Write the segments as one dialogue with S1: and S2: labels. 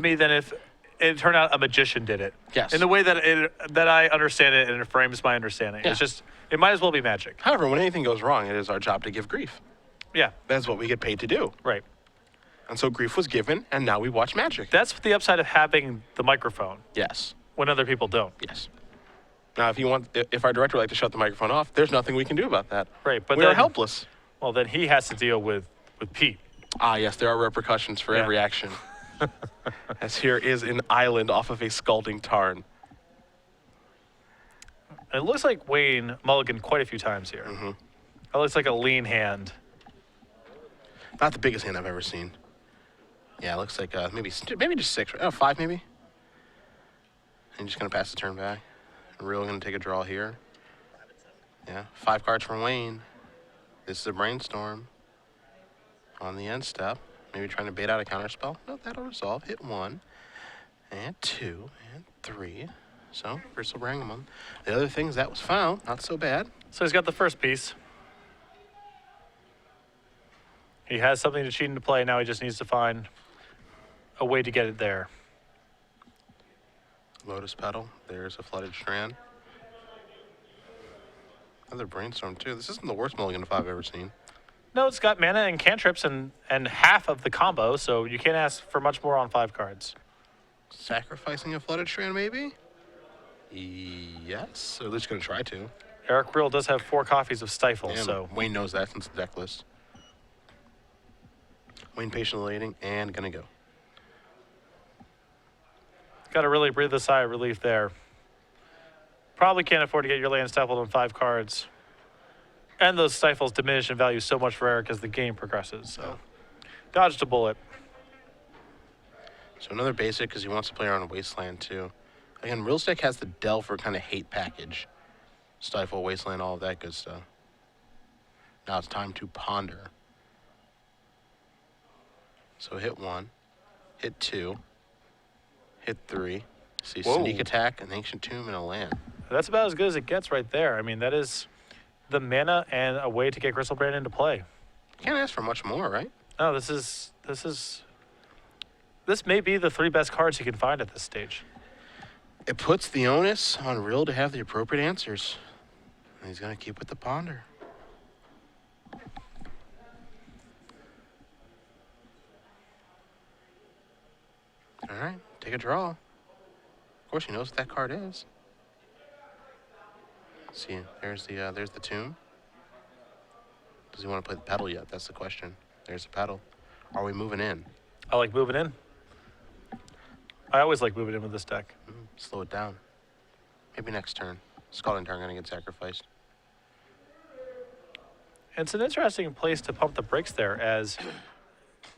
S1: me than if it turned out a magician did it.
S2: Yes.
S1: In the way that I understand it, and it frames my understanding.
S2: Yeah.
S1: It's just, it might as well be magic.
S2: However, when anything goes wrong, it is our job to give grief.
S1: Yeah.
S2: That's what we get paid to do.
S1: Right.
S2: And so grief was given, and now we watch magic.
S1: That's the upside of having the microphone
S2: Yes.
S1: when other people don't.
S2: Yes. Now, if our director would like to shut the microphone off, there's nothing we can do about that.
S1: Right, but
S2: we are
S1: then-
S2: helpless.
S1: Well, then he has to deal with Pete.
S2: Ah, yes, there are repercussions for every action. As here is an island off of a scalding tarn.
S1: It looks like Wayne mulliganed quite a few times here.
S2: Mm-hmm.
S1: It looks like a lean hand.
S2: Not the biggest hand I've ever seen. Yeah, it looks like maybe just 6. Oh, 5 maybe. And just gonna pass the turn back. Rill gonna take a draw here. Yeah, 5 cards from Wayne. This is a brainstorm. On the end step, maybe trying to bait out a counterspell. No, that'll resolve. Hit 1, and 2, and 3. So, Bristol Brangamon. The other things that was found, not so bad.
S1: So he's got the first piece. He has something to cheat into play. Now he just needs to find a way to get it there.
S2: Lotus Petal. There's a Flooded Strand. Another brainstorm, too. This isn't the worst mulligan if I've ever seen.
S1: No, it's got mana and cantrips and half of the combo, so you can't ask for much more on 5 cards.
S2: Sacrificing a Flooded Strand, maybe? Yes, or at least going to try to.
S1: Eric Rill does have 4 copies of Stifle,
S2: Yeah,
S1: so...
S2: Wayne knows that since the deck list. Wayne patiently waiting and going to go.
S1: Got to really breathe a sigh of relief there. Probably can't afford to get your land stifled on 5 cards. And those stifles diminish in value so much for Eric as the game progresses, so... Dodged a bullet.
S2: So another basic because he wants to play around a Wasteland, too. Again, Rill's deck has the Delver kind of hate package. Stifle, Wasteland, all of that good stuff. Now it's time to ponder. So hit 1, hit 2, hit 3. See,
S1: Whoa.
S2: Sneak Attack, an Ancient Tomb, and a land.
S1: That's about as good as it gets right there. I mean, that is the mana and a way to get Gristlebrand into play.
S2: Can't ask for much more, right?
S1: No, this may be the 3 best cards you can find at this stage.
S2: It puts the onus on Rill to have the appropriate answers. And he's going to keep with the ponder. All right, take a draw. Of course, he knows what that card is. Let's see, there's the tomb. Does he want to play the pedal yet? That's the question. There's the pedal. Are we moving in?
S1: I like moving in. I always like moving in with this deck.
S2: Slow it down. Maybe next turn. Scalding Tarn going to get sacrificed.
S1: It's an interesting place to pump the brakes there, as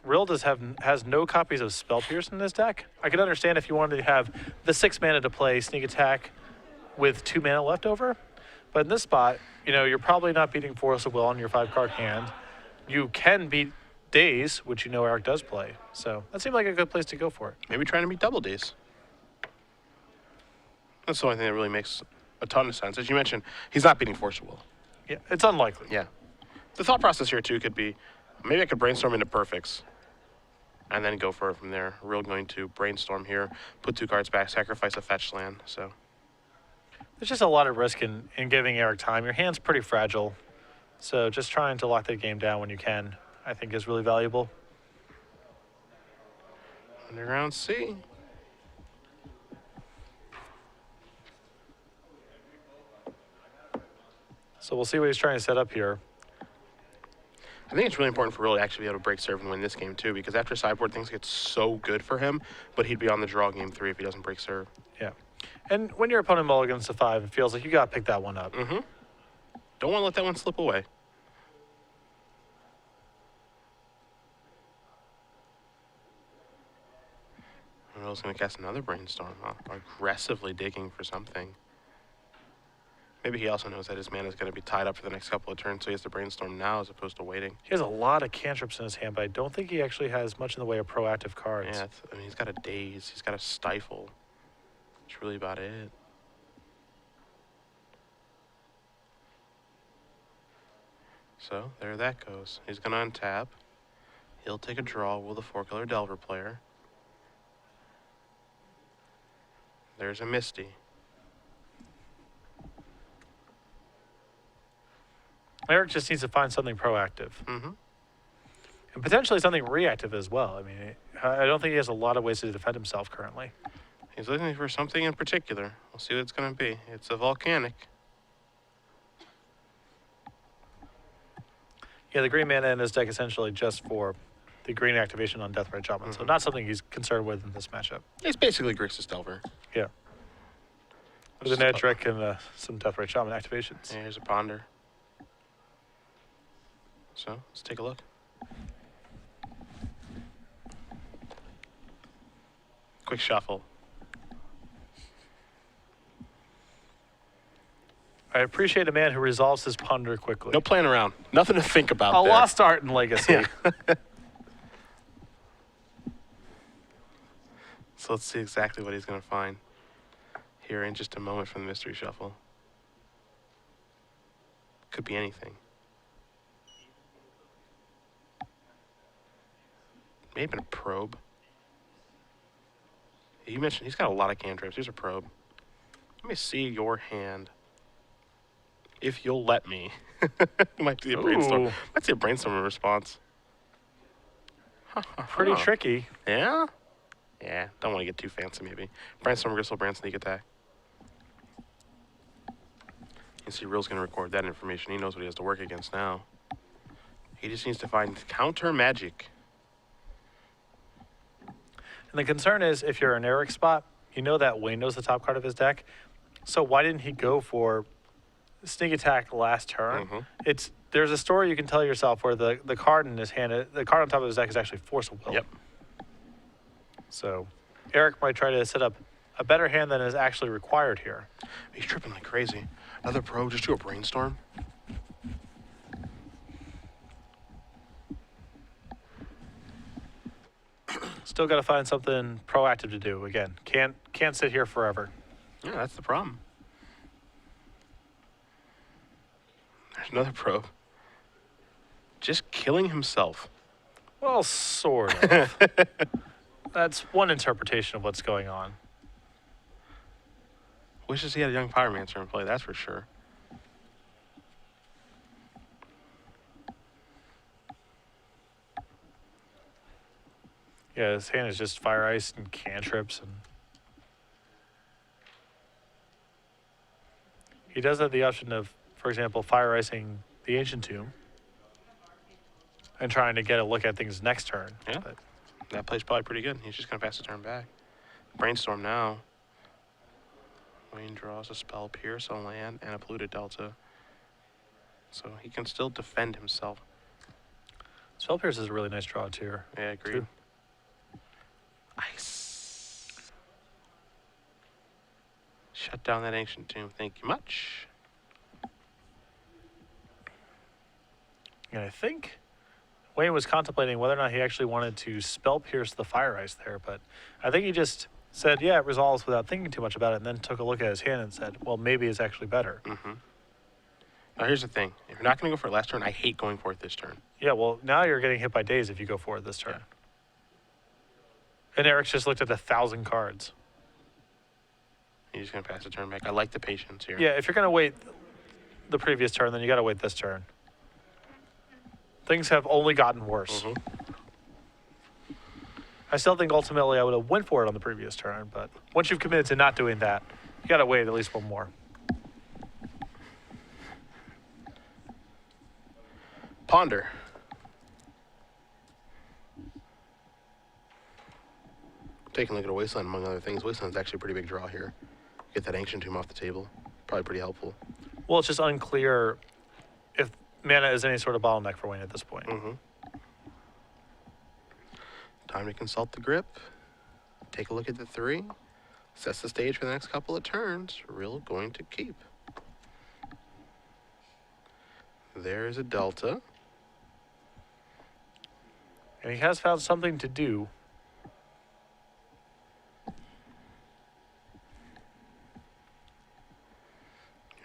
S1: Rill has no copies of Spell Pierce in this deck. I could understand if you wanted to have the 6 mana to play Sneak Attack with 2 mana left over, but in this spot, you know, you're probably not beating Force of Will on your 5-card hand. You can beat Daze, which you know Eric does play, so that seemed like a good place to go for it.
S2: Maybe trying to beat Double Daze. That's the only thing that really makes a ton of sense. As you mentioned, he's not beating Force of Will.
S1: Yeah, it's unlikely.
S2: Yeah. The thought process here, too, could be, maybe I could brainstorm into perfects and then go for it from there. Real going to brainstorm here, put 2 cards back, sacrifice a fetch land, so.
S1: There's just a lot of risk in giving Eric time. Your hand's pretty fragile, so just trying to lock that game down when you can, I think, is really valuable.
S2: Underground C.
S1: So we'll see what he's trying to set up here.
S2: I think it's really important for Real to actually be able to break serve and win this game, too, because after sideboard, things get so good for him, but he'd be on the draw game 3 if he doesn't break serve.
S1: Yeah. And when your opponent mulligans to 5, it feels like you got to pick that one up.
S2: Mm-hmm. Don't want to let that one slip away. Real's going to cast another brainstorm, aggressively digging for something. Maybe he also knows that his mana is going to be tied up for the next couple of turns, so he has to brainstorm now as opposed to waiting.
S1: He has a lot of cantrips in his hand, but I don't think he actually has much in the way of proactive cards.
S2: Yeah, I mean, he's got a Daze, he's got a Stifle. That's really about it. So, there that goes. He's going to untap. He'll take a draw with a 4-color Delver player. There's a Misty.
S1: Eric just needs to find something proactive.
S2: Mm-hmm.
S1: And potentially something reactive as well. I mean, I don't think he has a lot of ways to defend himself currently.
S2: He's looking for something in particular. We'll see what it's going to be. It's a volcanic.
S1: Yeah, the green mana in his deck essentially just for the green activation on Deathrite Shaman. So not something he's concerned with in this matchup.
S2: It's basically Grixis Delver.
S1: Yeah. With an Edric and some Deathrite Shaman activations.
S2: Yeah, here's a Ponder. So, let's take a look. Quick shuffle.
S1: I appreciate a man who resolves his ponder quickly.
S2: No playing around. Nothing to think about
S1: A
S2: there.
S1: lost art in Legacy.
S2: So let's see exactly what he's going to find here in just a moment from the Mystery Shuffle. Could be anything. Maybe a probe. You mentioned he's got a lot of cantrips. Here's a probe. Let me see your hand. If you'll let me. Might be a brainstorm.
S1: Ooh.
S2: Might see a brainstorming response.
S1: Pretty tricky.
S2: Yeah? Yeah, don't want to get too fancy maybe. Brainstorm, Gristle, Brand, Sneak Attack. You see Rill's going to record that information. He knows what he has to work against now. He just needs to find counter magic.
S1: And the concern is if you're in Eric's spot, you know that Wayno's the top card of his deck. So why didn't he go for Sneak Attack last turn? There's a story you can tell yourself where the card in his hand, the card on top of his deck is actually Force of Will.
S2: Yep.
S1: So Eric might try to set up a better hand than is actually required here.
S2: He's tripping like crazy. Another probe, just do a brainstorm.
S1: Still got to find something proactive to do. Again, can't sit here forever.
S2: Yeah, that's the problem. There's another probe. Just killing himself.
S1: Well, sort of. That's one interpretation of what's going on.
S2: Wishes he had a young Pyromancer in play, that's for sure.
S1: Yeah, his hand is just Fire Ice and cantrips, and he does have the option of, for example, Fire Icing the Ancient Tomb and trying to get a look at things next turn.
S2: Yeah,
S1: But
S2: that play's probably pretty good. He's just going to pass the turn back. Brainstorm now. Wayne draws a Spell Pierce, a land, and a Polluted Delta. So he can still defend himself.
S1: Spell Pierce is a really nice draw too.
S2: Yeah, agreed.
S1: Too.
S2: Ice. Shut down that Ancient Tomb. Thank you much.
S1: And I think Wayne was contemplating whether or not he actually wanted to Spell Pierce the Fire Ice there, but I think he just said, yeah, it resolves without thinking too much about it, and then took a look at his hand and said, well, maybe it's actually better.
S2: Now, here's the thing. If you're not going to go for it last turn, I hate going for it this turn.
S1: Yeah, well, now you're getting hit by days if you go for it this turn. And Eric's just looked at 1,000 cards.
S2: He's just going to pass the turn back. I like the patience here.
S1: Yeah, if you're going to wait the previous turn, then you got to wait this turn. Things have only gotten worse. I still think ultimately I would have went for it on the previous turn, but once you've committed to not doing that, you got to wait at least one more.
S2: Ponder. Taking a look at a Wasteland, among other things. Wasteland's actually a pretty big draw here. Get that Ancient Tomb off the table. Probably pretty helpful.
S1: Well, it's just unclear if mana is any sort of bottleneck for Wayne at this point.
S2: Time to consult the grip. Take a look at the 3. Sets the stage for the next couple of turns. Rill going to keep. There's a Delta.
S1: And he has found something to do.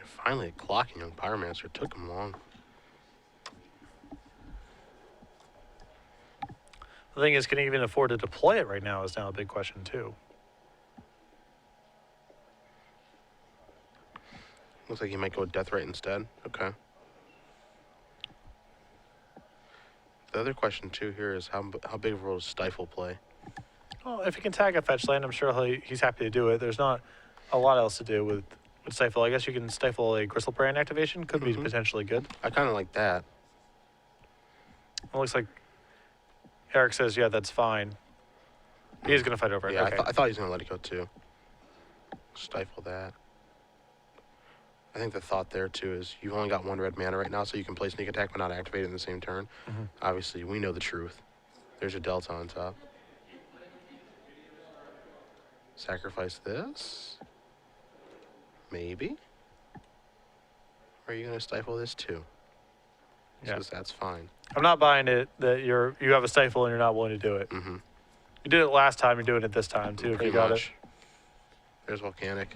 S2: Finally, clocking young Pyromancer. Took him long.
S1: The thing is, can he even afford to deploy it right now is now a big question, too.
S2: Looks like he might go with Death Right instead. Okay. The other question too here is how big of a role does Stifle play?
S1: Well, if he can tag a fetch land, I'm sure he's happy to do it. There's not a lot else to do with Stifle. I guess you can stifle a Gristlebrand activation. Could be potentially good.
S2: I kind of like that.
S1: It looks like Eric says, yeah, that's fine. He's going to fight over it.
S2: Yeah,
S1: Okay.
S2: I thought he was going to let it go too. Stifle that. I think the thought there too is you've only got 1 red mana right now, so you can play Sneak Attack but not activate it in the same turn. Obviously, we know the truth. There's a Delta on top. Sacrifice this. Maybe. Or are you going to stifle this too?
S1: Yeah.
S2: Says that's fine.
S1: I'm not buying it that you have a stifle and you're not willing to do it.
S2: Mm-hmm.
S1: You did it last time. You're doing it this time too. If you got it.
S2: There's Volcanic.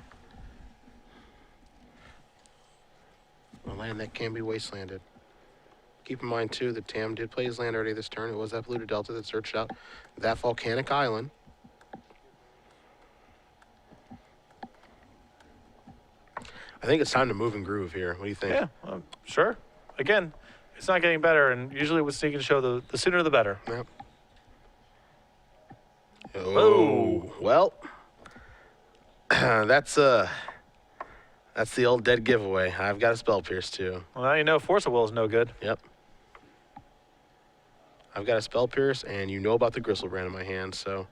S2: A land that can be wastelanded. Keep in mind too that Tam did play his land already this turn. It was that Polluted Delta that searched out that Volcanic Island. I think it's time to move and groove here. What do you think?
S1: Yeah, sure. Again, it's not getting better, and usually with Sneak and Show, the sooner the better.
S2: Yep. Oh, well, that's the old dead giveaway. I've got a Spell Pierce too.
S1: Well, now you know Force of Will is no good.
S2: Yep. I've got a Spell Pierce, and you know about the Gristlebrand in my hand, so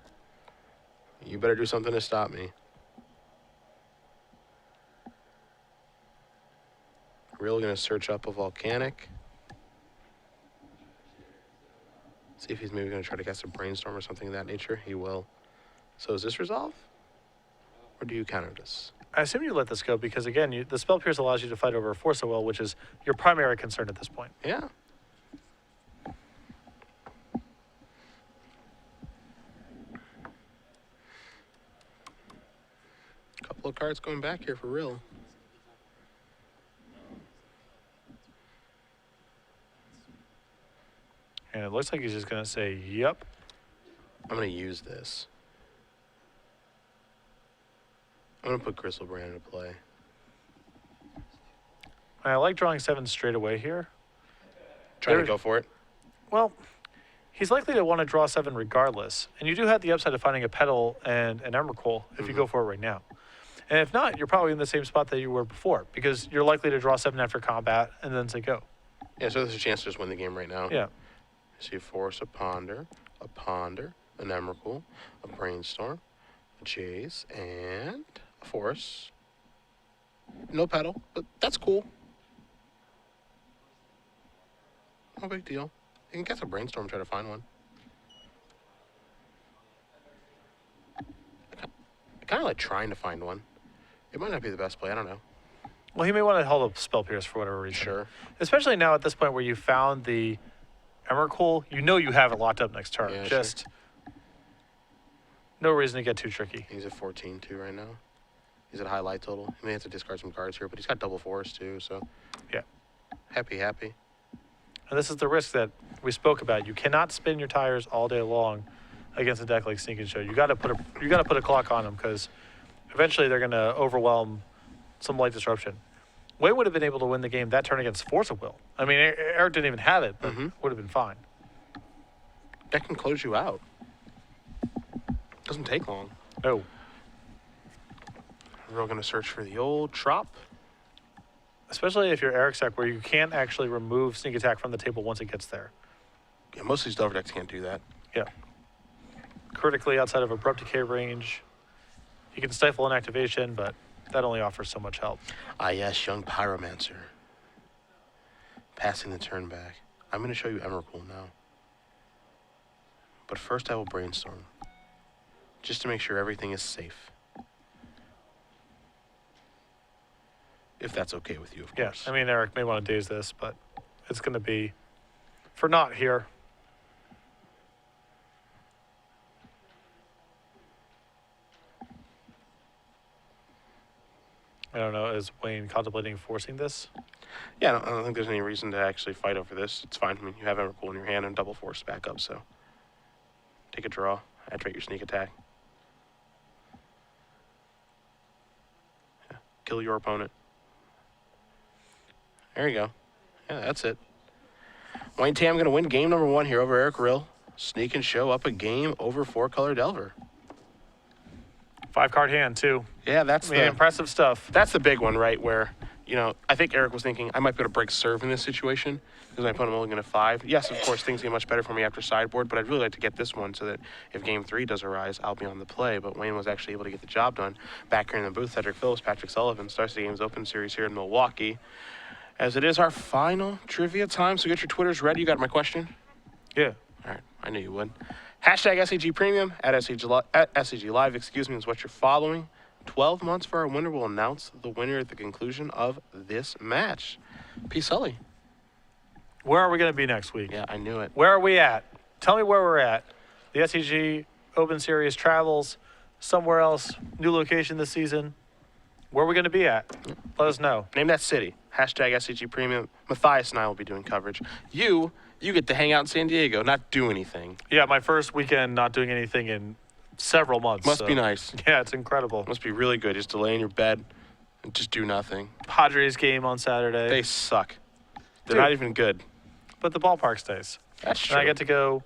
S2: you better do something to stop me. Rill gonna search up a Volcanic. See if he's maybe gonna try to cast a Brainstorm or something of that nature. He will. So is this resolve? Or do you counter this?
S1: I assume you let this go because, again, the Spell Pierce allows you to fight over Force of Will, which is your primary concern at this point.
S2: Yeah. Couple of cards going back here for Rill.
S1: And it looks like he's just going to say, yep.
S2: I'm going to use this. I'm going to put Gristlebrand into play.
S1: I like drawing 7 straight away here.
S2: Trying to go for it?
S1: Well, he's likely to want to draw 7 regardless. And you do have the upside of finding a Petal and an Emrakul if you go for it right now. And if not, you're probably in the same spot that you were before because you're likely to draw 7 after combat and then say go.
S2: Yeah, so there's a chance to just win the game right now.
S1: Yeah.
S2: See a Force, a Ponder, an Emrakul, a Brainstorm, a Jace, and a Force. No Petal, but that's cool. No big deal. You can cast a Brainstorm and try to find one. I kind of like trying to find one. It might not be the best play. I don't know.
S1: Well, he may want to hold up Spell Pierce for whatever reason.
S2: Sure.
S1: Especially now at this point where you found the Emrakul, you know you have it locked up next turn.
S2: Yeah,
S1: Just no reason to get too tricky.
S2: He's at 14 too right now. He's at a high light total. He may have to discard some cards here, but he's got double Force too, so.
S1: Yeah.
S2: Happy.
S1: And this is the risk that we spoke about. You cannot spin your tires all day long against a deck like Sneak and Show. You got to put a clock on them because eventually they're going to overwhelm some light disruption. Wade would have been able to win the game that turn against Force of Will. I mean, Eric didn't even have it, but would have been fine.
S2: That can close you out. Doesn't take long.
S1: No.
S2: We're all going to search for the old Trop.
S1: Especially if you're Eric's deck where you can't actually remove Sneak Attack from the table once it gets there.
S2: Yeah, most of these Delver decks can't do that.
S1: Yeah. Critically outside of Abrupt Decay range. You can stifle an activation, but that only offers so much help.
S2: Ah, yes, young Pyromancer. Passing the turn back. I'm going to show you Emrakul now. But first I will Brainstorm. Just to make sure everything is safe. If that's okay with you, of course.
S1: Yeah, I mean, Eric may want to daze this, but it's going to be for naught here. I don't know, is Wayne contemplating forcing this?
S2: Yeah, I don't think there's any reason to actually fight over this. It's fine. I mean, you have Emrakul in your hand and double Force back up, so. Take a draw. Activate your Sneak Attack. Yeah. Kill your opponent. There you go. Yeah, that's it. Wayne Tam going to win game number 1 here over Eric Rill. Sneak and show up a game over 4-color Delver.
S1: 5-card hand, too.
S2: Yeah, that's
S1: impressive stuff.
S2: That's the big one, right? Where, I think Eric was thinking, I might be able to break serve in this situation because my opponent only going to 5. Yes, of course, things get much better for me after sideboard, but I'd really like to get this one so that if game 3 does arise, I'll be on the play. But Wayne was actually able to get the job done. Back here in the booth, Cedric Phillips, Patrick Sullivan starts the Games Open Series here in Milwaukee. As it is our final trivia time, so get your Twitters ready. You got my question?
S1: Yeah.
S2: All right, I knew you would. Hashtag SCG Premium at SCG Live, is what you're following. 12 months for our winner. Will announce the winner at the conclusion of this match. P. Sully.
S1: Where are we going to be next week?
S2: Yeah, I knew it.
S1: Where are we at? Tell me where we're at. The SCG Open Series travels somewhere else, new location this season. Where are we going to be at? Let us know.
S2: Name that city. Hashtag SCG Premium. Matthias and I will be doing coverage. You get to hang out in San Diego, not do anything.
S1: Yeah, my first weekend not doing anything in several months.
S2: Must be nice.
S1: Yeah, it's incredible.
S2: Must be really good just to lay in your bed and just do nothing.
S1: Padres game on Saturday.
S2: They suck. They're
S1: Dude.
S2: not even good.
S1: But the ballpark stays.
S2: That's true.
S1: And I get to go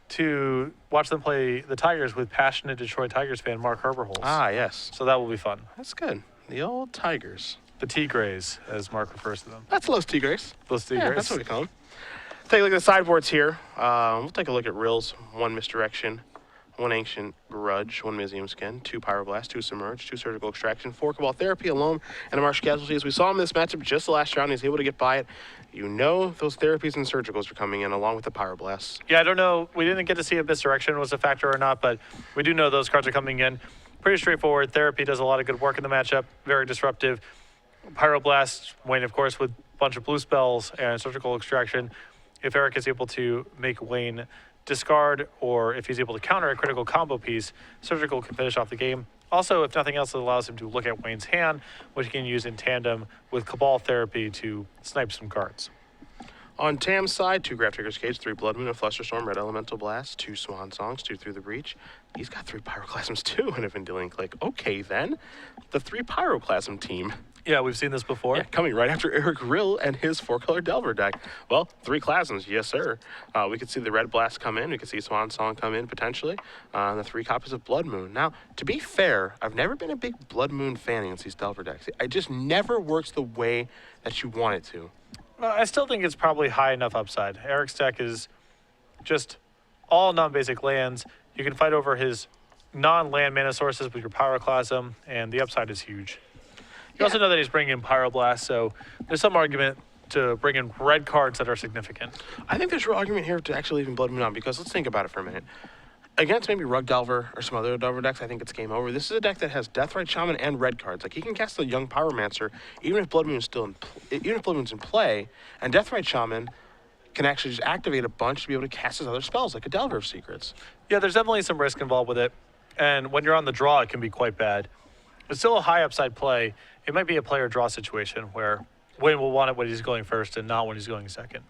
S1: to watch them play the Tigers with passionate Detroit Tigers fan Mark Herberholz.
S2: Ah, yes.
S1: So that will be fun.
S2: That's good. The old Tigers.
S1: The Tigres, as Mark refers to them.
S2: That's Los Tigres.
S1: Los Tigres.
S2: Yeah, that's what we call them. Take a look at the sideboards here. We'll take a look at Rill's 1 Misdirection, 1 Ancient Grudge, 1 Museum Skin, 2 Pyroblast, 2 Submerge, 2 Surgical Extraction, 4 Cabal Therapy alone, and a Marsh Casualty. As we saw in this matchup just the last round, he's able to get by it. You know those therapies and surgicals are coming in along with the Pyroblasts.
S1: Yeah, I don't know. We didn't get to see if Misdirection was a factor or not, but we do know those cards are coming in. Pretty straightforward. Therapy does a lot of good work in the matchup. Very disruptive. Pyroblast, Wayne, of course, with a bunch of blue spells and Surgical Extraction. If Eric is able to make Wayne discard, or if he's able to counter a critical combo piece, Surgical can finish off the game. Also, if nothing else, it allows him to look at Wayne's hand, which he can use in tandem with Cabal Therapy to snipe some cards.
S2: On Tam's side, 2 Graph Digger's Cage, 3 Blood Moon, a Flusterstorm, Red Elemental Blast, 2 Swan Songs, 2 Through the Breach. He's got 3 Pyroclasms too, and a Vendilion Click. Okay, then. The 3 Pyroclasm team.
S1: Yeah, we've seen this before.
S2: Yeah, coming right after Eric Rill and his 4-color Delver deck. Well, 3 Clasms, yes, sir. We could see the Red Blast come in. We could see Swan Song come in, potentially. The 3 copies of Blood Moon. Now, to be fair, I've never been a big Blood Moon fan against these Delver decks. It just never works the way that you want it to.
S1: Well, I still think it's probably high enough upside. Eric's deck is just all non-basic lands. You can fight over his non-land mana sources with your Pyroclasm, and the upside is huge. You also know that he's bringing in Pyroblast, so there's some argument to bring in red cards that are significant.
S2: I think there's real argument here to actually leaving Blood Moon on, because let's think about it for a minute. Against maybe Rug Delver or some other Delver decks, I think it's game over. This is a deck that has Deathrite Shaman and red cards. Like, he can cast the Young Pyromancer even if Blood Moon's in play, and Deathrite Shaman can actually just activate a bunch to be able to cast his other spells, like a Delver of Secrets.
S1: Yeah, there's definitely some risk involved with it, and when you're on the draw, it can be quite bad. It's still a high upside play. It might be a player draw situation where Wayne will want it when he's going first and not when he's going second.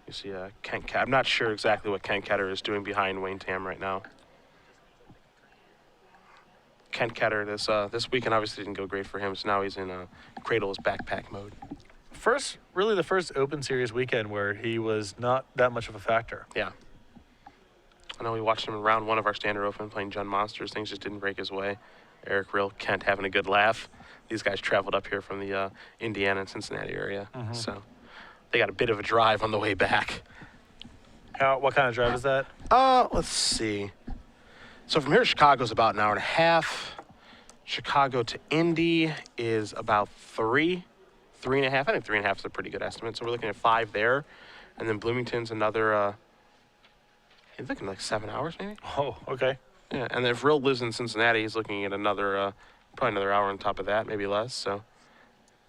S2: You see Kent Cat. I'm not sure exactly what Kent Ketter is doing behind Wayne Tam right now. Kent Ketter, this weekend obviously didn't go great for him, so now he's in Cradle's backpack mode.
S1: Really the first Open Series weekend where he was not that much of a factor.
S2: Yeah. I know we watched him in round 1 of our standard open playing Jund Monsters. Things just didn't break his way. Eric Rill, Kent having a good laugh. These guys traveled up here from the Indiana and Cincinnati area, so they got a bit of a drive on the way back.
S1: What kind of drive is that?
S2: Let's see. So from here to Chicago is about an hour and a half. Chicago to Indy is about 3.5. I think 3.5 is a pretty good estimate. So we're looking at 5 there. And then Bloomington's another, he's looking like 7 hours maybe.
S1: Oh, okay.
S2: Yeah, and if Rill lives in Cincinnati, he's looking at another, probably another hour on top of that, maybe less. So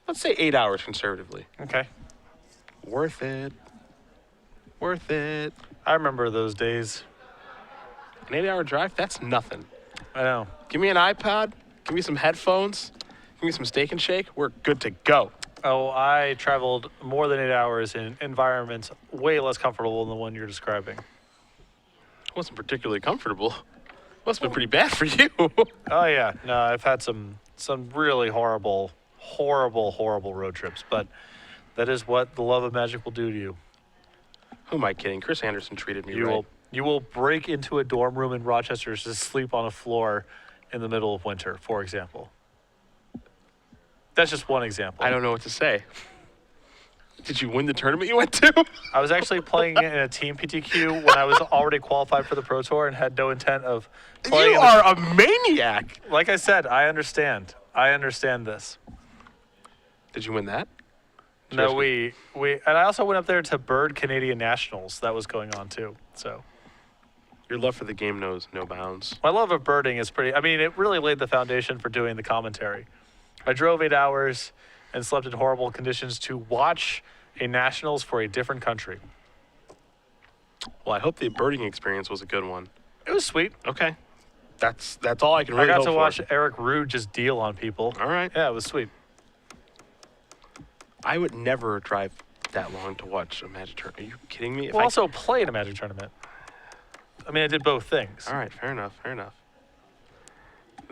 S2: let's say 8 hours conservatively.
S1: Okay.
S2: Worth it. Worth it.
S1: I remember those days.
S2: An 8-hour drive, that's nothing.
S1: I know.
S2: Give me an iPod, give me some headphones, give me some Steak and Shake, we're good to go.
S1: Oh, I traveled more than 8 hours in environments way less comfortable than the one you're describing.
S2: It wasn't particularly comfortable. Must have been pretty bad for you.
S1: Oh, yeah. No, I've had some really horrible road trips, but That is what the love of Magic will do to you.
S2: Who am I kidding? Chris Anderson treated me right.
S1: You will break into a dorm room in Rochester to sleep on a floor in the middle of winter, for example. That's just one example.
S2: I don't know what to say. Did you win the tournament you went to?
S1: I was actually playing in a team PTQ when I was already qualified for the Pro Tour and had no intent of playing.
S2: You are a maniac.
S1: Like I said, I understand. I understand this.
S2: Did you win that?
S1: No, we and I also went up there to Bird Canadian Nationals. That was going on too. So
S2: your love for the game knows no bounds.
S1: my love of birding is pretty. I mean, it really laid the foundation for doing the commentary. I drove 8 hours and slept in horrible conditions to watch a Nationals for a different country.
S2: Well, I hope the birding experience was a good one.
S1: It was sweet.
S2: Okay. That's all I can really
S1: I got
S2: hope
S1: to
S2: for.
S1: watch Eric Rude just deal on people.
S2: All right.
S1: Yeah, it was sweet.
S2: I would never drive that long to watch a Magic tournament. Are you kidding me?
S1: Well, also played a Magic tournament. I mean, I did both things.
S2: All right, fair enough, fair enough.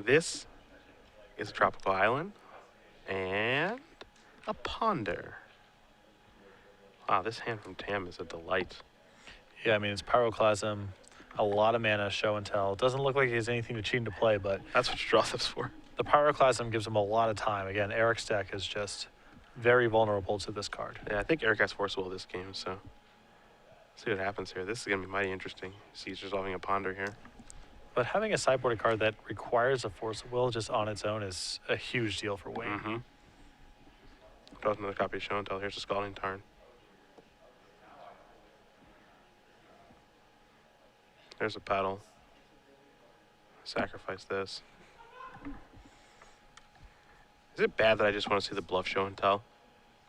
S2: This is a tropical island and a ponder. Wow, this hand from Tam is a delight.
S1: Yeah, I mean, it's Pyroclasm, a lot of mana, show and tell. Doesn't look like he has anything to cheat to play, but
S2: That's what you draw this for.
S1: the Pyroclasm gives him a lot of time. Again, Eric's deck is just very vulnerable to this card.
S2: Yeah, I think Eric has Force Will this game, so see what happens here. This is going to be mighty interesting. See, he's resolving a ponder here.
S1: But having a sideboarded card that requires a Force of Will just on its own is a huge deal for Wayne.
S2: Mm-hmm. Draws another copy of Show and Tell. Here's a Scalding Tarn. There's a paddle. Sacrifice this. Is it bad that I just want to see the bluff Show and Tell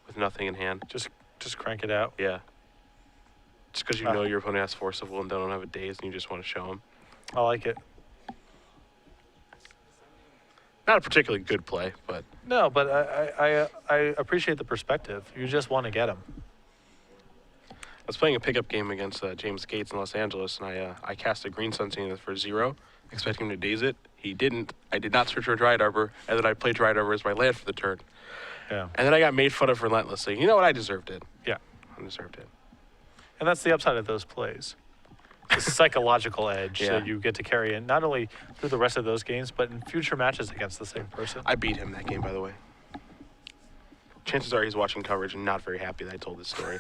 S2: with nothing in hand?
S1: Just crank it out.
S2: Yeah. Just because you know your opponent has Force of Will and they don't have a daze and you just want to show them.
S1: I like it.
S2: Not a particularly good play, but
S1: No, but I appreciate the perspective. You just want to get him.
S2: I was playing a pickup game against James Gates in Los Angeles, and I cast a Green Sunset for 0, expecting him to daze it. He didn't. I did not search for a Dryad Arbor, and then I played Dryad Arbor as my land for the turn.
S1: Yeah.
S2: And then I got made fun of relentlessly. You know what? I deserved it.
S1: Yeah.
S2: I deserved it.
S1: And that's the upside of those plays. The psychological edge
S2: Yeah.
S1: that you get to carry in, not only through the rest of those games, but in future matches against the same person.
S2: I beat him that game, by the way. Chances are he's watching coverage and not very happy that I told this story.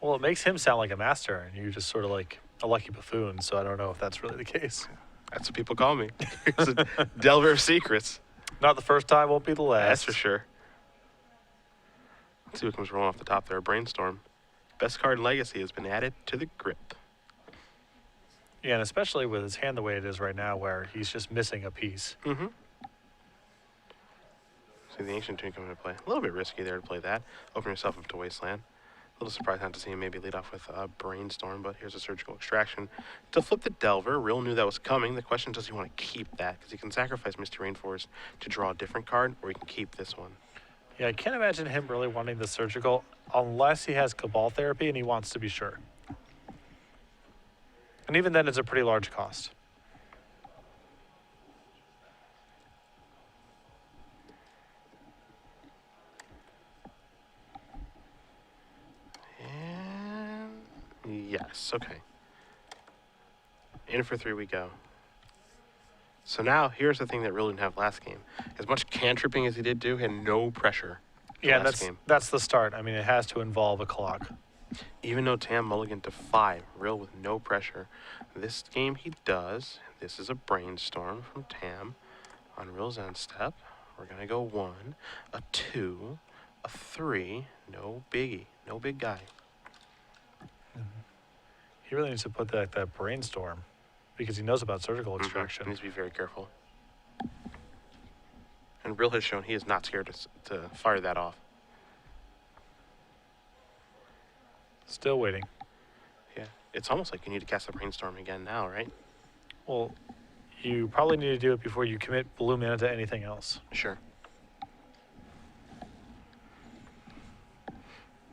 S1: Well, it makes him sound like a master, and you're just sort of like a lucky buffoon, so I don't know if that's really the case.
S2: That's what people call me. He's a delver of secrets.
S1: Not the first time, won't be the last.
S2: That's for sure. Let's see what comes rolling off the top there. Brainstorm. Best card in Legacy has been added to the grip.
S1: Yeah, and especially with his hand the way it is right now, where he's just missing a piece.
S2: Mm-hmm. See the Ancient Tune coming into play. A little bit risky there to play that. Open yourself up to Wasteland. A little surprised not to see him maybe lead off with a Brainstorm, but here's a Surgical Extraction. To flip the Delver, Rill knew that was coming. The question is, does he want to keep that? Because he can sacrifice Misty Rainforest to draw a different card, or he can keep this one.
S1: Yeah, I can't imagine him really wanting the surgical unless he has Cabal Therapy and he wants to be sure. And even then, it's a pretty large cost.
S2: And yes, okay. In for 3 we go. So now, here's the thing that Rill didn't have last game. As much cantripping as he did do, he had no pressure
S1: Yeah,
S2: last game.
S1: that's the start. I mean, it has to involve a clock.
S2: Even though Tam mulliganed to 5, Rill with no pressure. This game he does. This is a Brainstorm from Tam on Rill's end step. We're going to go 1, a 2, a 3. No biggie. No big guy.
S1: He really needs to put that Brainstorm because he knows about surgical extraction.
S2: He needs to be very careful. And Rill has shown he is not scared to fire that off.
S1: Still waiting.
S2: Yeah. It's almost like you need to cast the Brainstorm again now, right?
S1: Well, you probably need to do it before you commit blue mana to anything else.
S2: Sure.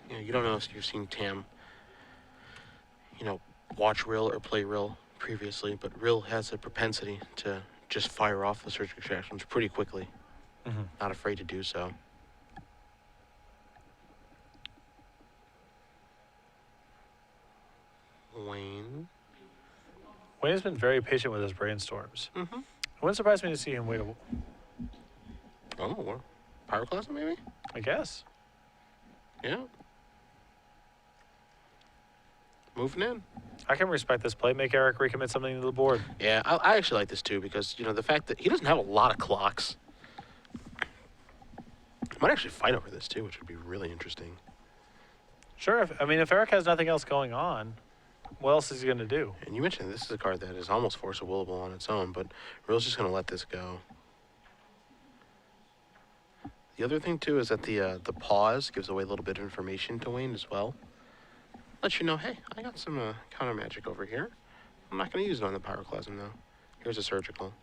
S2: You know, you don't know if you've seen Tam, watch Rill or play Rill previously, but Rill has a propensity to just fire off the surgical extractions pretty quickly.
S1: Mm-hmm.
S2: Not afraid to do so. Wayne.
S1: Wayne has been very patient with his brainstorms.
S2: Mm-hmm.
S1: It wouldn't surprise me to see him wait
S2: Oh, what? Pyroclasm, maybe?
S1: I guess.
S2: Yeah. Moving in.
S1: I can respect this play. Make Eric recommit something to the board.
S2: Yeah, I actually like this too because, you know, the fact that he doesn't have a lot of clocks. Might actually fight over this too, which would be really interesting.
S1: Sure. If Eric has nothing else going on, what else is he going to do?
S2: And you mentioned this is a card that is almost Force of Willable on its own, but Rill's just going to let this go. The other thing too is that the pause gives away a little bit of information to Wayne as well. Let you know, hey, I got some counter magic over here. I'm not going to use it on the Pyroclasm though. Here's a Surgical.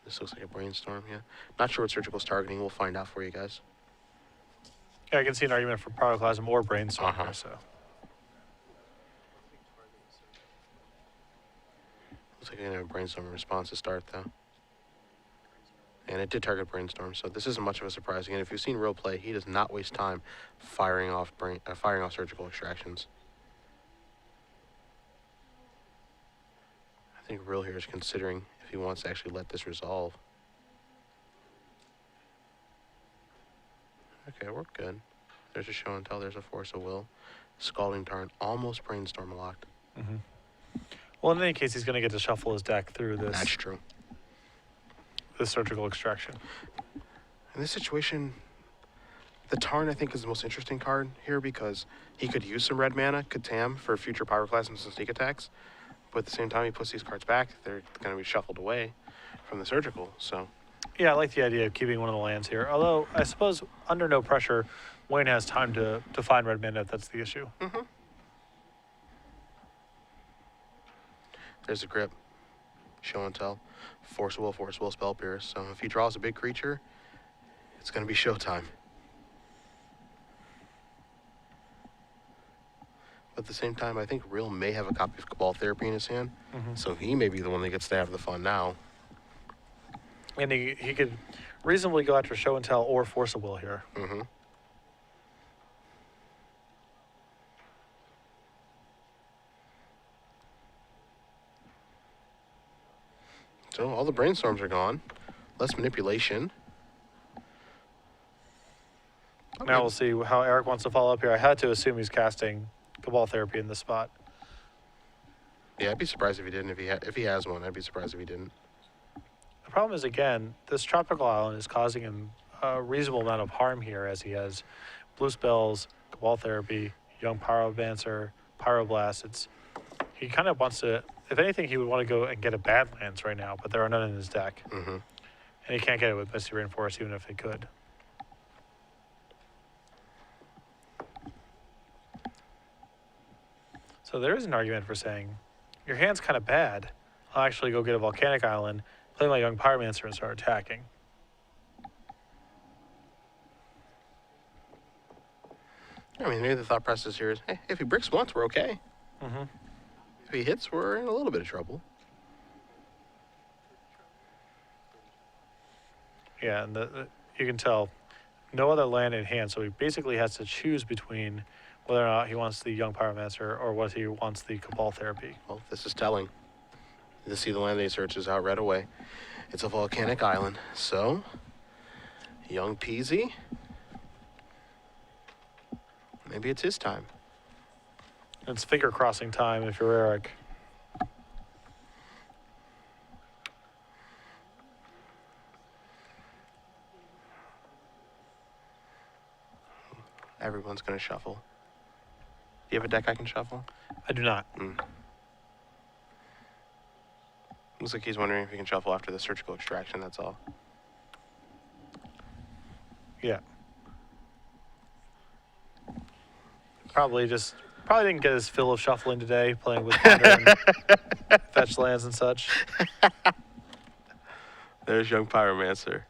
S2: This looks like a Brainstorm, yeah. Not sure what Surgical's targeting. We'll find out for you guys.
S1: Yeah, I can see an argument for Pyroclasm or Brainstorm.
S2: Uh-huh.
S1: So
S2: Looks like you're going to have a Brainstorm response to start though. And it did target Brainstorm, so this isn't much of a surprise. Again, if you've seen Rill play, he does not waste time firing off Surgical Extractions. I think Rill here is considering if he wants to actually let this resolve. Okay, we're good. There's a Show and Tell, there's a Force of Will. Scalding Tarn, almost Brainstorm locked.
S1: Mm-hmm. Well, in any case, he's going to get to shuffle his deck through this.
S2: That's true.
S1: This Surgical Extraction.
S2: In this situation, the Tarn, I think, is the most interesting card here because he could use some red mana, Katam, for future Pyroclasms and sneak attacks. But at the same time, he puts these cards back. They're going to be shuffled away from the Surgical, so.
S1: Yeah, I like the idea of keeping one of the lands here. Although, I suppose, under no pressure, Wayne has time to find red mana if that's the issue.
S2: Mm-hmm. There's a Grip. Show and Tell. Force Will, Spell Pierce. So if he draws a big creature, it's going to be showtime. But at the same time, I think Rill may have a copy of Cabal Therapy in his hand.
S1: Mm-hmm.
S2: So he may be the one that gets to have the fun now.
S1: And he could reasonably go after Show and Tell or Force of Will here.
S2: Mm-hmm. So all the Brainstorms are gone. Less manipulation.
S1: Now we'll see how Eric wants to follow up here. I had to assume he's casting Cabal Therapy in this spot.
S2: Yeah, I'd be surprised if he didn't. If he has one, I'd be surprised if he didn't.
S1: The problem is, again, this Tropical Island is causing him a reasonable amount of harm here as he has Blue Spells, Cabal Therapy, Young Pyromancer, Pyroblast. He kind of wants to, if anything, he would want to go and get a Badlands right now, but there are none in his deck.
S2: Mm-hmm.
S1: And he can't get it with Misty Rainforest even if he could. So there is an argument for saying, your hand's kind of bad. I'll actually go get a Volcanic Island, play my Young Pyromancer, and start attacking.
S2: I mean, maybe the thought process here is, hey, if he bricks once, we're okay.
S1: Mm-hmm.
S2: If he hits, we're in a little bit of trouble.
S1: Yeah, and you can tell no other land in hand, so he basically has to choose between whether or not he wants the Young Pyromancer or whether he wants the Cabal Therapy.
S2: Well, this is telling. You see the land that he searches out right away. It's a volcanic island. So, Young Peasy. Maybe it's his time.
S1: It's finger crossing time if you're Eric.
S2: Everyone's going to shuffle. Do you have a deck I can shuffle?
S1: I do not.
S2: Looks like he's wondering if he can shuffle after the Surgical Extraction, that's all.
S1: Yeah. Probably didn't get his fill of shuffling today, playing with Ponder and fetch lands and such.
S2: There's Young Pyromancer.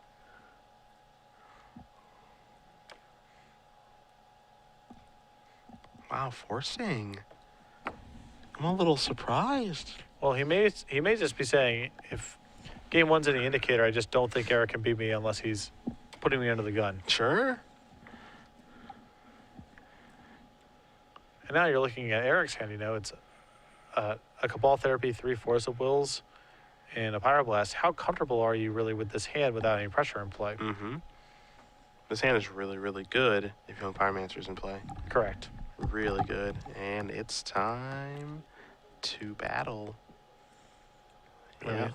S2: Wow, forcing. I'm a little surprised.
S1: Well, he may just be saying, if game one's any indicator, I just don't think Eric can beat me unless he's putting me under the gun.
S2: Sure.
S1: And And now you're looking at Eric's hand. You know, it's a Cabal Therapy, 3 Force of Wills, and a Pyroblast. How comfortable are you really with this hand without any pressure in play?
S2: Mm-hmm. This hand is really, really good if Young Pyromancer's in play.
S1: Correct.
S2: Really good. And it's time to battle. Yeah.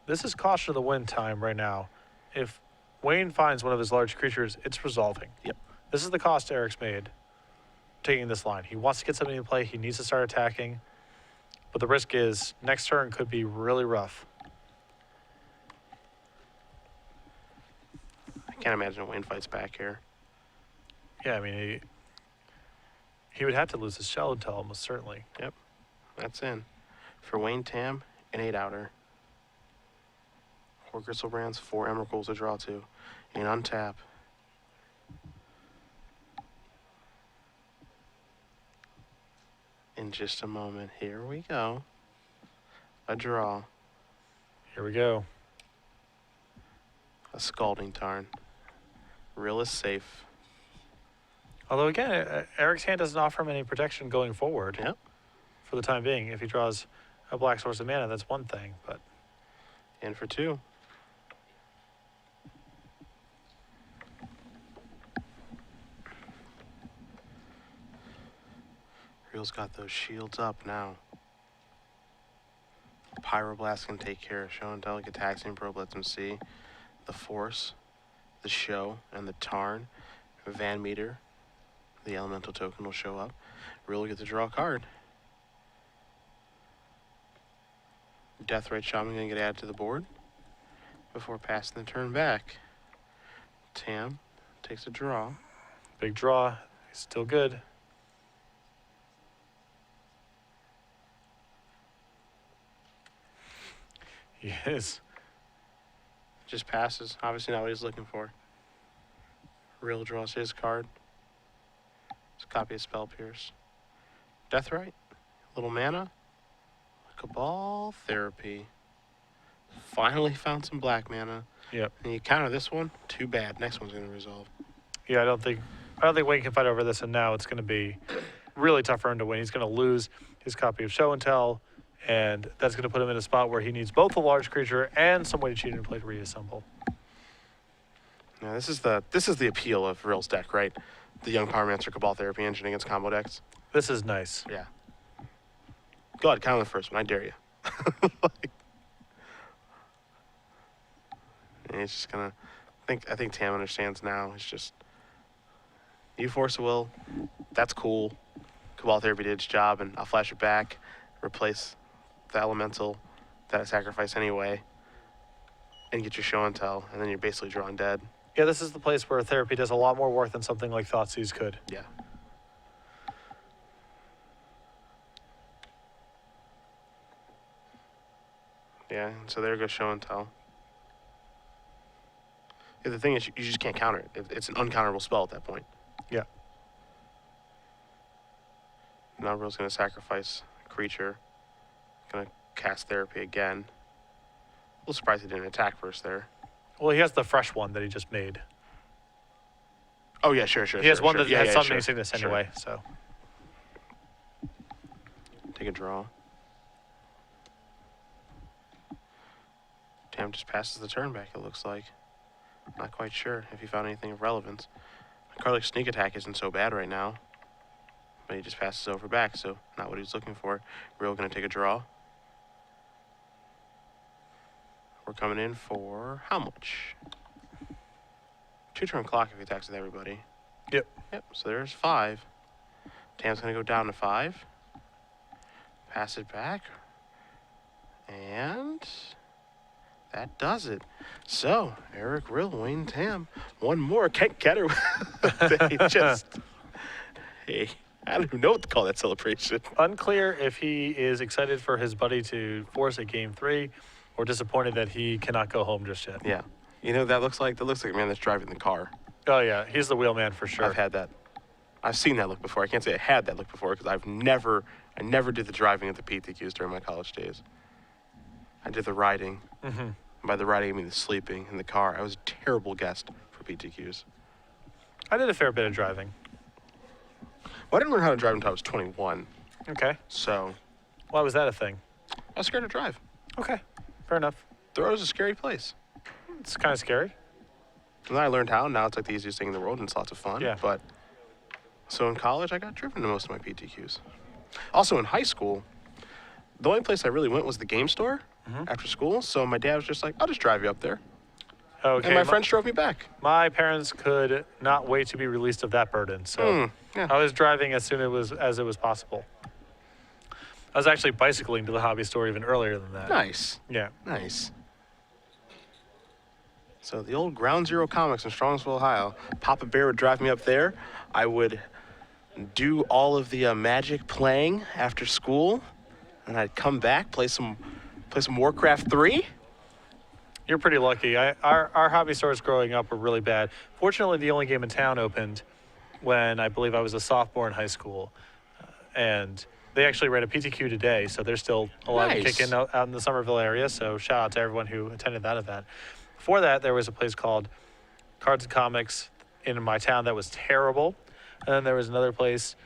S1: This is caution of the wind time right now. If Wayne finds one of his large creatures, it's resolving.
S2: Yep.
S1: This is the cost Eric's made taking this line. He wants to get something in play. He needs to start attacking. But the risk is next turn could be really rough.
S2: I can't imagine Wayne fights back here.
S1: Yeah, I mean, he would have to lose his shell until almost certainly.
S2: Yep. That's in. For Wayne Tam, an 8-outer. 4 Gristlebrand's, 4 Emeralds to draw to. And untap. In just a moment. Here we go. A draw.
S1: Here we go.
S2: A Scalding Tarn. Rill is safe.
S1: Although, again, Eric's hand doesn't offer him any protection going forward.
S2: Yep.
S1: For the time being. If he draws a black source of mana, that's one thing. But
S2: In for 2. Rill's got those shields up now. Pyroblast can take care of show and tell. Gataxian Probe lets him see the Force, the Show, and the Tarn. Van Meter, the Elemental token, will show up. Rill will get to draw a card. Deathrite Shaman gonna get added to the board before passing the turn back. Tam takes a draw.
S1: big draw. He's still good. He is.
S2: Just passes. Obviously not what he's looking for. Rill draws his card. It's a copy of Spell Pierce. Deathrite. Little mana. Cabal Therapy. Finally found some black mana.
S1: Yep.
S2: And you counter this one. Too bad. Next one's gonna resolve.
S1: Yeah, I don't think Wayne can fight over this, and now it's going to be really tough for him to win. He's going to lose his copy of Show and Tell, and that's going to put him in a spot where he needs both a large creature and some way to cheat and play to reassemble.
S2: Now this is the appeal of Rill's deck, right? The Young Pyromancer Cabal Therapy engine against combo decks.
S1: This is nice.
S2: Yeah. Go ahead, count on the first one. I dare you. And he's just gonna I think Tam understands now. It's just you force a will. That's cool. Cabal Therapy did its job, and I'll flash it back, replace the elemental that I sacrifice anyway, and get your show and tell, and then you're basically drawing dead.
S1: Yeah, this is the place where therapy does a lot more work than something like Thoughtseize could.
S2: Yeah. Yeah, and so there goes show and tell. Yeah, the thing is, you just can't counter it. It's an uncounterable spell at that point.
S1: Yeah.
S2: Now Rill's going to sacrifice a creature. Going to cast Therapy again. A little surprised he didn't attack first there.
S1: Well, he has the fresh one that he just made.
S2: Oh, yeah, sure.
S1: He has one that has Summoning
S2: sure,
S1: Sickness anyway, so.
S2: Take a draw. Tam just passes the turn back, it looks like. Not quite sure if he found anything of relevance. A card like Sneak Attack isn't so bad right now. But he just passes over back, so not what he was looking for. Rill going to take a draw. We're coming in for how much? 2-turn clock if he attacks with everybody.
S1: Yep.
S2: Yep, so there's 5. Tam's going to go down to 5. Pass it back. And that does it. So, Eric, Rill, Wayne, Tam. One more. Can't get her. They just... Hey, I don't even know what to call that celebration.
S1: Unclear if he is excited for his buddy to force a game 3 or disappointed that he cannot go home just yet.
S2: Yeah. You know what that looks like? That looks like a man that's driving the car.
S1: Oh, yeah. He's the wheelman for sure.
S2: I've had that. I've seen that look before. I can't say I had that look before because I never did the driving at the PTQs during my college days. I did the riding.
S1: Mm-hmm.
S2: By the riding, I mean the sleeping in the car. I was a terrible guest for PTQs.
S1: I did a fair bit of driving.
S2: Well, I didn't learn how to drive until I was 21.
S1: Okay.
S2: So
S1: Why was that a thing?
S2: I was scared to drive.
S1: Okay. Fair enough.
S2: The road is a scary place.
S1: It's kind of scary.
S2: And then I learned how. Now it's like the easiest thing in the world, and it's lots of fun.
S1: Yeah.
S2: But so in college, I got driven to most of my PTQs. Also in high school, the only place I really went was the game store after school. So my dad was just like, "I'll just drive you up there,"
S1: Okay.
S2: and my friends drove me back.
S1: My parents could not wait to be released of that burden, so
S2: Yeah.
S1: I was driving as soon as it was possible. I was actually bicycling to the hobby store even earlier than that.
S2: Nice,
S1: Yeah.
S2: nice. So the old Ground Zero Comics in Strongsville, Ohio. Papa Bear would drive me up there. I would do all of the Magic playing after school, and I'd come back, play some Warcraft 3.
S1: You're pretty lucky. Our hobby stores growing up were really bad. Fortunately, the only game in town opened when I believe I was a sophomore in high school. And they actually ran a PTQ today, so they're still alive and
S2: Nice.
S1: kicking out in the Somerville area. So shout out to everyone who attended that event. Before that, there was a place called Cards and Comics in my town that was terrible. And then there was another place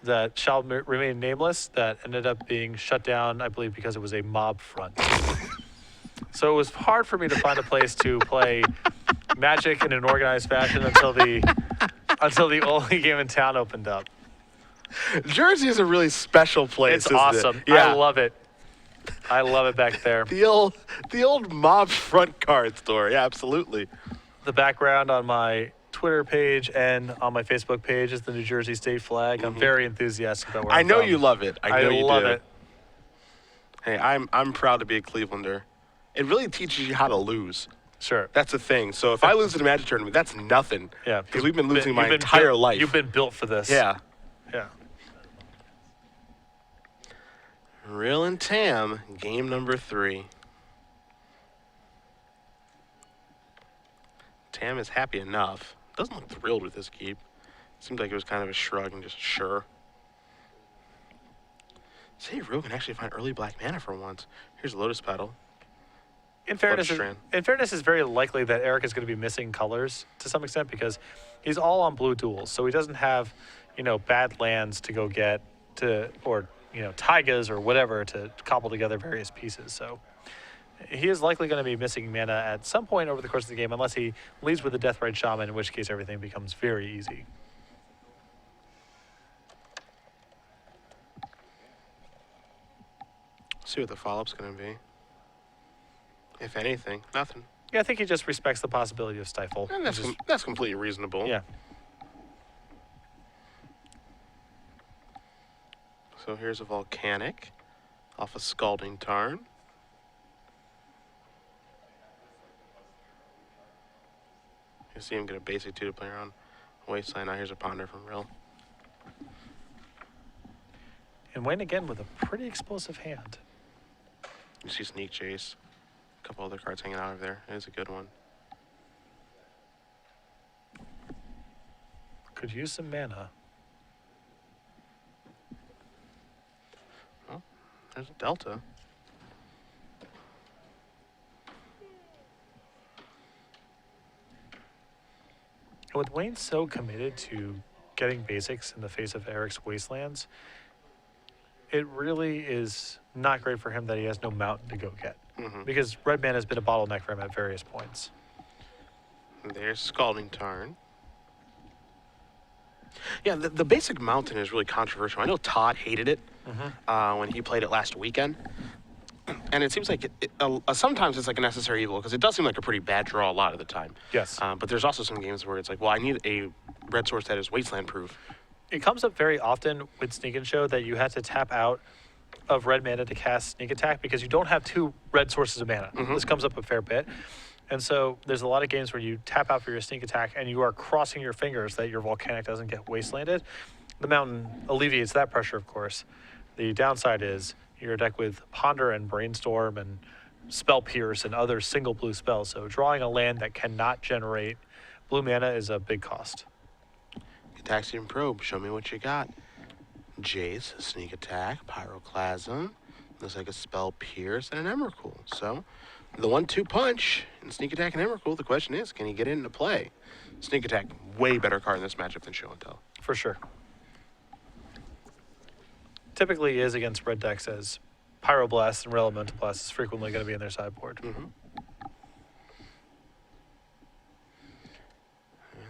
S1: that shall remain nameless that ended up being shut down, I believe, because it was a mob front. So it was hard for me to find a place to play Magic in an organized fashion until the only game in town opened up.
S2: Jersey is a really special place.
S1: It's
S2: isn't
S1: awesome.
S2: It? Yeah.
S1: I love it. I love it back there.
S2: the old mob front card store. Yeah, absolutely.
S1: The background on my Twitter page and on my Facebook page is the New Jersey state flag. I'm very enthusiastic about where
S2: I
S1: I'm
S2: know
S1: from.
S2: you love it. I know you
S1: love
S2: do.
S1: it.
S2: Hey, I'm proud to be a Clevelander. It really teaches you how to lose.
S1: Sure.
S2: That's the thing. So if I lose in a Magic tournament, that's nothing.
S1: Yeah.
S2: Because we've been losing my
S1: You've been
S2: entire
S1: built-
S2: life.
S1: You've been built for this.
S2: Yeah.
S1: Yeah.
S2: Rill and Tam, game number 3. Tam is happy enough. Doesn't look thrilled with this keep. Seems like it was kind of a shrug and just sure. Say Rill can actually find early black mana for once. Here's Lotus Petal.
S1: In fairness,
S2: Strand.
S1: it's very likely that Eric is going to be missing colors to some extent because he's all on blue duels, so he doesn't have, bad lands to go get or taigas or whatever to cobble together various pieces. So he is likely going to be missing mana at some point over the course of the game, unless he leads with a Deathrite Shaman, in which case everything becomes very easy.
S2: See what the follow-up's going to be. If anything, nothing.
S1: Yeah, I think he just respects the possibility of Stifle.
S2: And
S1: which is-
S2: that's completely reasonable.
S1: yeah.
S2: So here's a Volcanic off a Scalding Tarn. You see him get a basic 2 to play around Wasteland. Now here's a Ponder from Rill.
S1: And Wayne again with a pretty explosive hand.
S2: You see Sneak Chase. A couple other cards hanging out over there. It is a good one.
S1: Could use some mana.
S2: Well, there's a Delta.
S1: And with Wayne so committed to getting basics in the face of Eric's Wastelands, it really is not great for him that he has no mountain to go get. Because red mana has been a bottleneck for him at various points.
S2: There's Scalding Tarn. Yeah, the basic mountain is really controversial. I know Todd hated it when he played it last weekend. And it seems like sometimes it's like a necessary evil because it does seem like a pretty bad draw a lot of the time.
S1: Yes.
S2: But there's also some games where it's like, well, I need a red source that is wasteland proof.
S1: It comes up very often with Sneak and Show that you have to tap out of red mana to cast Sneak Attack because you don't have 2 red sources of mana. This comes up a fair bit. And so there's a lot of games where you tap out for your Sneak Attack and you are crossing your fingers that your Volcanic doesn't get wastelanded. The mountain alleviates that pressure, of course. The downside is you're a deck with Ponder and Brainstorm and Spell Pierce and other single blue spells. So drawing a land that cannot generate blue mana is a big cost.
S2: Gataxian Probe, show me what you got. Jace, Sneak Attack, Pyroclasm, looks like a Spell Pierce, and an Emrakul. So, the 1-2 punch in Sneak Attack and Emrakul, the question is, can he get it into play? Sneak Attack, way better card in this matchup than Show and Tell.
S1: For sure. typically is against red decks, as Pyroblast and Rill Elemental Blast is frequently going to be in their sideboard.
S2: Mm-hmm. And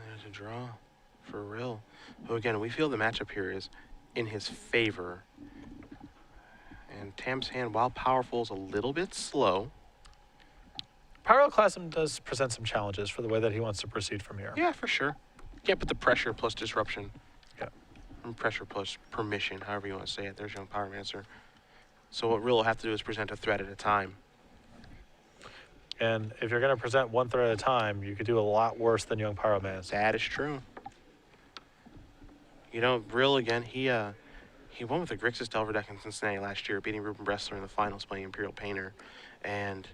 S2: there's a draw for Rill. Who, again, we feel the matchup here is in his favor. And Tam's hand, while powerful, is a little bit slow.
S1: Pyroclasm does present some challenges for the way that he wants to proceed from here.
S2: Yeah, for sure. Can't put the pressure plus disruption.
S1: Yeah.
S2: And pressure plus permission, however you want to say it. There's young Pyromancer. So what Rill will have to do is present a threat at a time.
S1: And if you're going to present one threat at a time, you could do a lot worse than young Pyromancer.
S2: That is true. You know, Rill, again, he won with the Grixis Delver deck in Cincinnati last year, beating Ruben Bressler in the finals playing Imperial Painter. And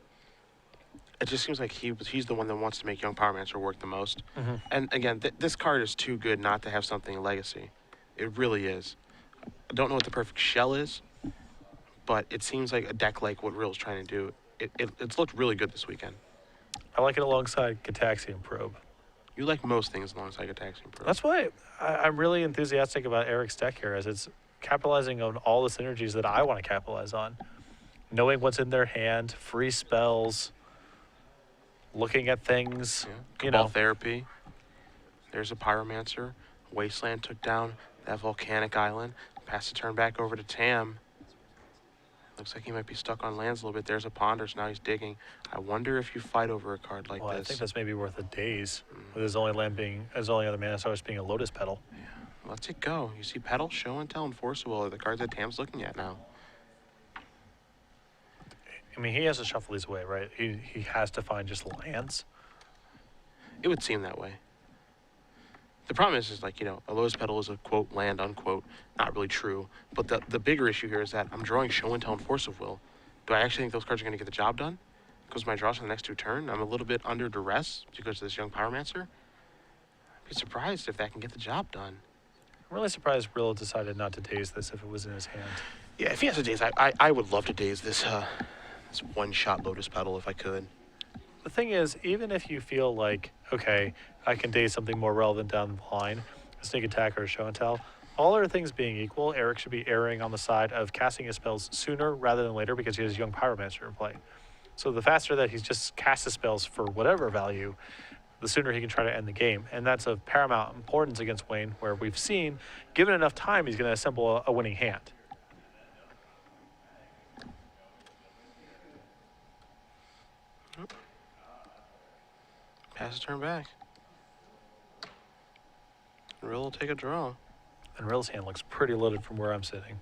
S2: it just seems like he's the one that wants to make young Pyromancer work the most.
S1: Mm-hmm.
S2: And again, this card is too good not to have something in Legacy. It really is. I don't know what the perfect shell is, but it seems like a deck like what Rill's trying to do. It's looked really good this weekend.
S1: I like it alongside Gataxian Probe.
S2: You like most things alongside Gataxian Probe.
S1: That's why I'm really enthusiastic about Eric's deck here, as it's capitalizing on all the synergies that I want to capitalize on. Knowing what's in their hand, free spells, looking at things, you
S2: Cabal
S1: know.
S2: Therapy. There's a Pyromancer. Wasteland took down that Volcanic Island. Pass the turn back over to Tam. Looks like he might be stuck on lands a little bit. There's a Ponder, so now he's digging. I wonder if you fight over a card like
S1: Well,
S2: this.
S1: I think that's maybe worth a daze, with his only other mana source being a Lotus Petal.
S2: Let's it go. You see Petal, Show and Tell, and Forcible are the cards that Tam's looking at now.
S1: I mean, he has to shuffle these away, right? He has to find just lands.
S2: It would seem that way. The problem is like, you know, a Lotus Petal is a quote, land, unquote, not really true. But the bigger issue here is that I'm drawing Show and Tell and Force of Will. Do I actually think those cards are going to get the job done? Because my draws for the next two turns, I'm a little bit under duress because of this young Pyromancer. I'd be surprised if that can get the job done.
S1: I'm really surprised Rill decided not to daze this if it was in his hand.
S2: Yeah, if he has a daze, I would love to daze this this one-shot Lotus Petal if I could.
S1: The thing is, even if you feel like, okay, I can daze something more relevant down the line, a sneak attack or a show and tell, all other things being equal, Eric should be erring on the side of casting his spells sooner rather than later because he has young Pyromancer in play. So the faster that he's just cast his spells for whatever value, the sooner he can try to end the game. And that's of paramount importance against Wayne, where we've seen, given enough time, he's going to assemble a winning hand.
S2: Pass the turn back. Rill will take a draw.
S1: And Rill's hand looks pretty loaded from where I'm sitting.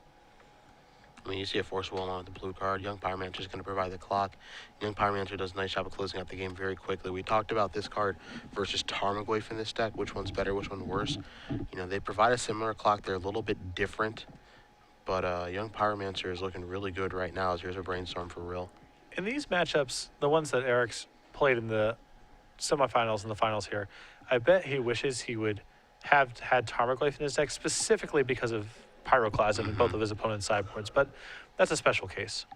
S2: I mean, you see a Force Will on with the blue card. Young Pyromancer is going to provide the clock. Young Pyromancer does a nice job of closing out the game very quickly. We talked about this card versus Tarmogoyf in this deck. Which one's better, which one's worse? You know, they provide a similar clock. They're a little bit different. But Young Pyromancer is looking really good right now. As here's a Brainstorm for Rill.
S1: In these matchups, the ones that Eric's played in the semifinals and the finals here, I bet he wishes he would have had Tarmogoyf in his deck specifically because of Pyroclasm in both of his opponent's sideboards, but that's a special case.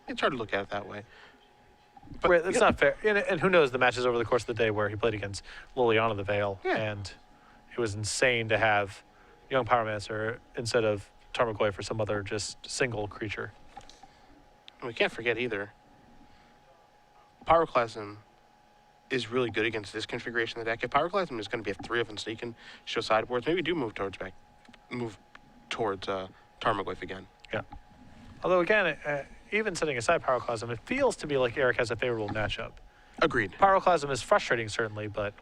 S2: It's hard to look at it that way. But
S1: Right, that's not fair. And who knows the matches over the course of the day where he played against Liliana the Veil, and it was insane to have young Pyromancer instead of Tarmogoyf for some other just single creature.
S2: We can't forget either. Pyroclasm is really good against this configuration of the deck. If Pyroclasm is going to be a 3 of and so you can show sideboards, maybe do move towards Tarmogoyf again.
S1: Yeah. Although again, even setting aside Pyroclasm, it feels to me like Eric has a favorable matchup.
S2: Agreed.
S1: Pyroclasm is frustrating, certainly, but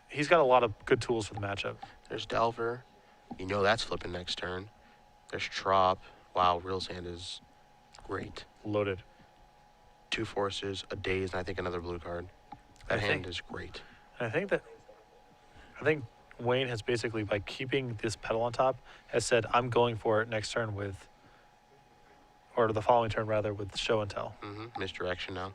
S1: he's got a lot of good tools for the matchup.
S2: There's Delver. You know that's flipping next turn. There's Trop. Wow, Rill's hand is great.
S1: Loaded.
S2: 2 forces, a daze, and I think another blue card. That hand is great.
S1: And I think Wayne has basically, by keeping this pedal on top, has said, I'm going for it next turn with, or the following turn rather, with show and tell.
S2: Misdirection now.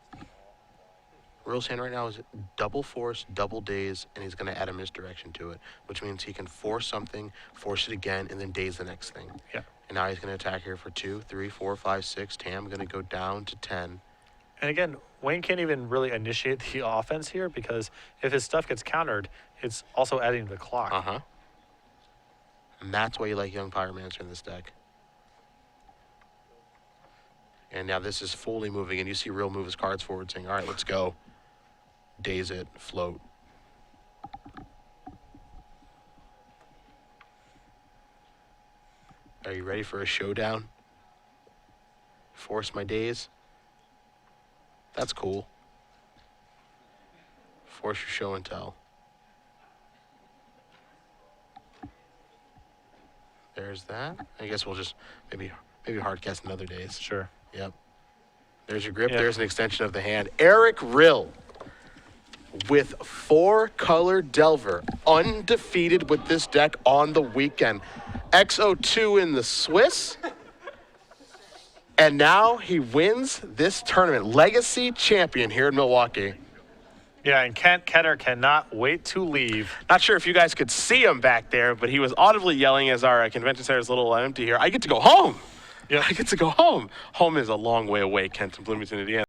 S2: Rill's hand right now is double force, double daze, and he's going to add a misdirection to it, which means he can force something, force it again, and then daze the next thing.
S1: Yeah.
S2: And now he's going to attack here for 2, 3, 4, 5, 6. Tam going to go down to 10.
S1: And again, Wayne can't even really initiate the offense here because if his stuff gets countered, it's also adding to the clock.
S2: And that's why you like Young Pyromancer in this deck. And now this is fully moving, and you see Rill move his cards forward, saying, all right, let's go. Daze it, float. Are you ready for a showdown? Force my daze? That's cool. Force your show and tell. There's that. I guess we'll just maybe hard cast in other days.
S1: Sure.
S2: Yep. There's your grip.
S1: Yep.
S2: There's an extension of the hand. Eric Rill with 4-color Delver, undefeated with this deck on the weekend. XO2 in the Swiss. And now he wins this tournament. Legacy champion here in Milwaukee.
S1: Yeah, and Kent Ketter cannot wait to leave.
S3: Not sure if you guys could see him back there, but he was audibly yelling as our convention center is a little empty here. I get to go home.
S1: Yeah.
S3: I get to go home. Home is a long way away, Kent, in Bloomington, Indiana.